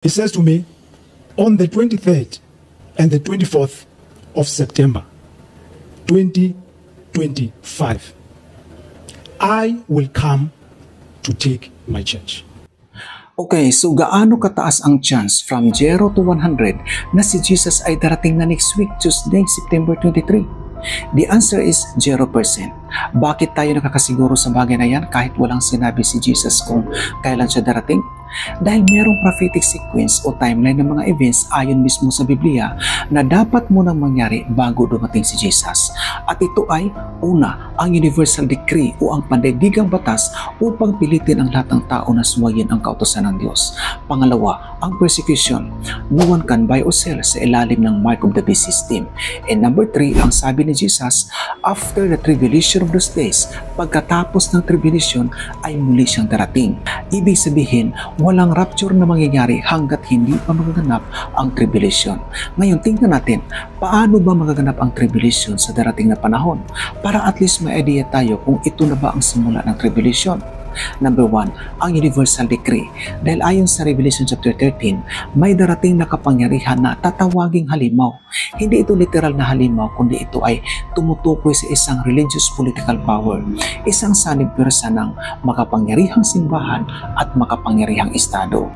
He says to me, on the 23rd and the 24th of September, 2025, I will come to take my church. Okay, so gaano kataas ang chance from 0 to 100 na si Jesus ay darating na next week, Tuesday, September 23? The answer is 0%. Bakit tayo nakakasiguro sa bagay na yan kahit walang sinabi si Jesus kung kailan siya darating? Dahil merong prophetic sequence o timeline ng mga events ayon mismo sa Biblia na dapat munang mangyari bago dumating si Jesus. At ito ay, una, ang universal decree o ang pandaigdigang batas upang pilitin ang lahat ng tao na suwayin ang kautusan ng Diyos. Pangalawa, ang persecution. No one can buy or sell sa ilalim ng mark of the beast system. And number 3, ang sabi ni Jesus, after the tribulation of those days, pagkatapos ng tribulation ay muli siyang darating. Ibig sabihin, walang rapture na mangyayari hanggat hindi pa magaganap ang tribulation. Ngayon, tingnan natin, paano ba magaganap ang tribulation sa darating na panahon? Para at least may idea tayo kung ito na ba ang simula ng tribulation. Number 1, ang universal decree. Dahil ayon sa Revelation chapter 13, may darating na kapangyarihan na tatawaging halimaw. Hindi ito literal na halimaw, kundi ito ay tumutukoy sa isang religious political power, isang sanib pwersa ng makapangyarihang simbahan at makapangyarihang estado.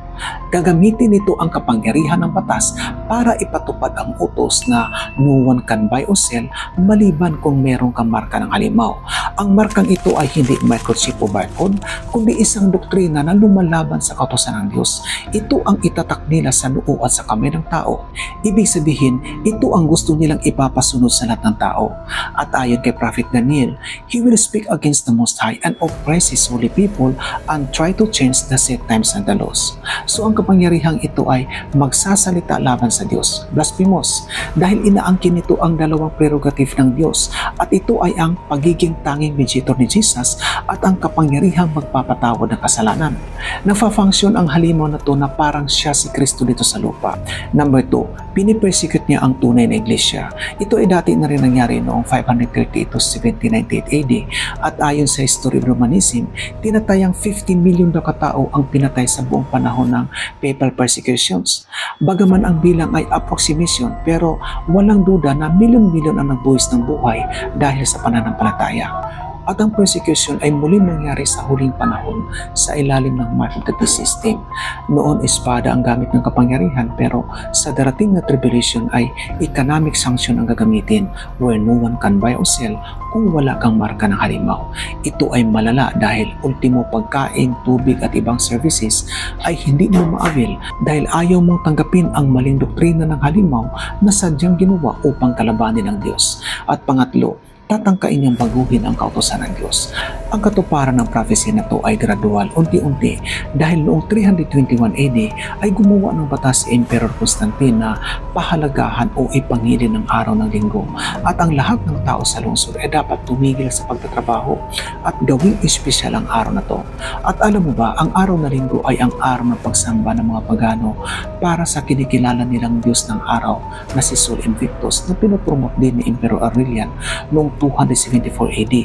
Gagamitin nito ang kapangyarihan ng batas para ipatupad ang utos na no one can buy or sell maliban kung merong kamarka ng halimaw. Ang markang ito ay hindi microchip o barcode, kundi isang doktrina na lumalaban sa kautusan ng Diyos. Ito ang itatak nila sa noo at sa kamay ng tao. Ibig sabihin, ito ang gusto nilang ipapasunod sa lahat ng tao. At ayon kay Prophet Daniel, he will speak against the Most High and oppress his holy people and try to change the set times and the laws. So ang kapangyarihang ito ay magsasalita laban sa Diyos, blasphemous, dahil inaangkin nito ang dalawang prerogative ng Diyos at ito ay ang pagiging tanging mediator ni Jesus at ang kapangyarihang magpapatawad ng kasalanan. Nafa-function ang halimaw na to na parang siya si Kristo dito sa lupa. Number 2, pinipersecute niya ang tunay na iglesia. Ito ay dati na rin nangyari noong 530 to 1798 AD at ayon sa history of Romanism, tinatayang 15 million na katao ang pinatay sa buong panahon ng papal persecutions. Bagaman ang bilang ay approximation, pero walang duda na milyon-milyon ang nagbuwis ng buhay dahil sa pananampalataya. At ang persecution ay muli nangyari sa huling panahon sa ilalim ng mark of the beast system. Noon espada ang gamit ng kapangyarihan, pero sa darating na tribulation ay economic sanction ang gagamitin where no one can buy or sell kung wala kang marka ng halimaw. Ito ay malala dahil ultimo pagkain, tubig at ibang services ay hindi mo maawil dahil ayaw mong tanggapin ang maling doktrina ng halimaw na sadyang ginawa upang kalabanin ang Diyos. At pangatlo, tatangkain niyang baguhin ang kautusan ng Diyos. Ang katuparan ng prophecy na to ay gradual, unti-unti, dahil noong 321 AD ay gumawa ng batas si Emperor Constantine na pahalagahan o ipangilin ng araw ng linggo at ang lahat ng tao sa lungsod ay dapat tumigil sa pagtatrabaho at gawing espesyal ang araw na to. At alam mo ba, ang araw na linggo ay ang araw ng pagsamba ng mga pagano para sa kinikilala nilang Diyos ng araw na si Sol Invictus na pinopromote din ni Emperor Aurelian noong 274 AD.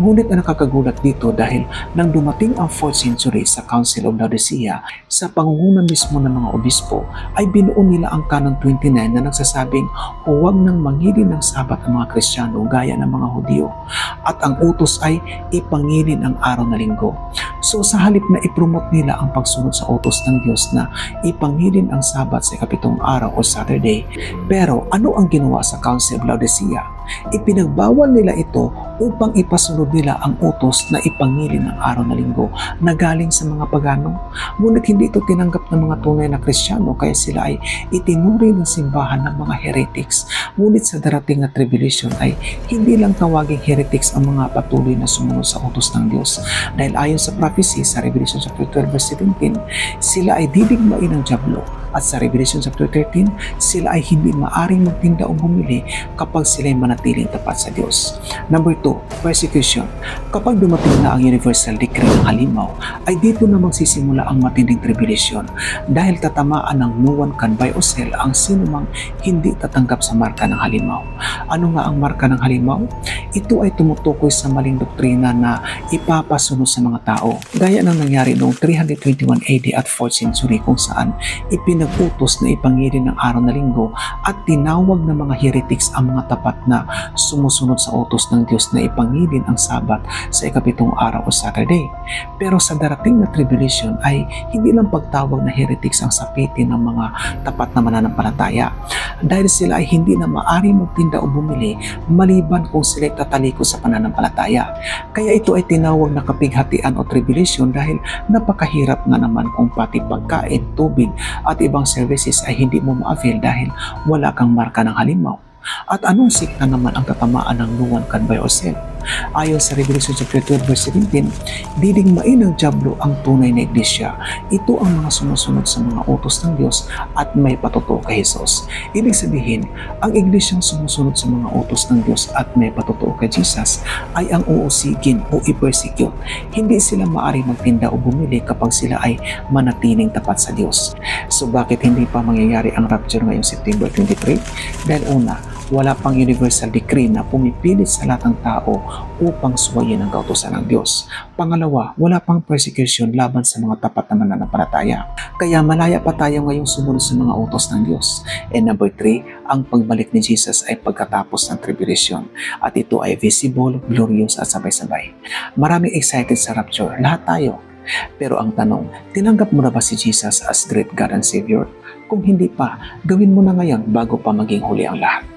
Ngunit ang nakakagulat dito dahil nang dumating ang 4th century sa Council of Laodicea, sa pangunguna mismo ng mga obispo, ay binuo nila ang Canon 29 na nagsasabing huwag nang mangilin ng Sabat ang mga Kristiyano gaya ng mga Hudyo. At ang utos ay ipangilin ang araw na linggo. So sa halip na ipromote nila ang pagsunod sa utos ng Diyos na ipangilin ang Sabat sa ikapitong araw o Saturday, pero ano ang ginawa sa Council of Laodicea? Ipinagbawal nila ito upang ipasunod nila ang utos na ipangilin ang araw na linggo na galing sa mga pagano. Ngunit hindi ito tinanggap ng mga tunay na Kristiyano kaya sila ay itinuri ng simbahan ng mga heretics. Ngunit sa darating na tribulation ay hindi lang tawaging heretics ang mga patuloy na sumunod sa utos ng Diyos. Dahil ayon sa prophecy sa Revelation chapter 12 verse 17, sila ay didigmain ng dyablo. At sa Revelation chapter 13, sila ay hindi maaring magtinda o bumili kapag sila ay manatiling tapat sa Diyos. Number 2, persecution. Kapag dumating na ang universal decree ng halimaw, ay dito na magsisimula ang matinding tribulation dahil tatamaan ng no one can buy or sell ang sinumang hindi tatanggap sa marka ng halimaw. Ano nga ang marka ng halimaw? Ito ay tumutukoy sa maling doktrina na ipapasunod sa mga tao. Gaya ng nangyari noong 321 AD at 4th century kung saan ipinag nag-utos na ipangilin ng araw na linggo at tinawag ng mga heretics ang mga tapat na sumusunod sa utos ng Diyos na ipangilin ang Sabat sa ikapitong araw o Saturday. Pero sa darating na tribulation ay hindi lang pagtawag na heretics ang sapitin ng mga tapat na mananampalataya dahil sila ay hindi na maari magtinda o bumili maliban kung sila tataliko sa pananampalataya. Kaya ito ay tinawag na kapighatian o tribulation dahil napakahirap nga naman kung pati pagkain, tubig at ibang services ay hindi mo ma-avail dahil wala kang marka ng halimaw. At anong sikna naman ang tatamaan ng no one can buy or sell? Ayon sa Revelation chapter 12 verse 17, didingmain ng dyablo ang tunay na iglesia. Ito ang mga sumusunod sa mga utos ng Diyos at may patutuo kay Jesus. Ibig sabihin, ang iglesyang sumusunod sa mga utos ng Diyos at may patutuo kay Jesus ay ang uusigin o i-persecute. Hindi sila maari magtinda o bumili kapag sila ay manatiling tapat sa Diyos. So bakit hindi pa mangyayari ang rapture ngayong September 23? Dahil una, wala pang universal decree na pumipilit sa lahat ng tao upang suwayin ang kautusan ng Diyos. Pangalawa, wala pang persecution laban sa mga tapat na mananampalataya. Kaya malaya pa tayo ngayong sumunod sa mga utos ng Diyos. And number 3, ang pagbalik ni Jesus ay pagkatapos ng tribulation. At ito ay visible, glorious at sabay-sabay. Maraming excited sa rapture. Lahat tayo. Pero ang tanong, tinanggap mo na ba si Jesus as great God and Savior? Kung hindi pa, gawin mo na ngayon bago pa maging huli ang lahat.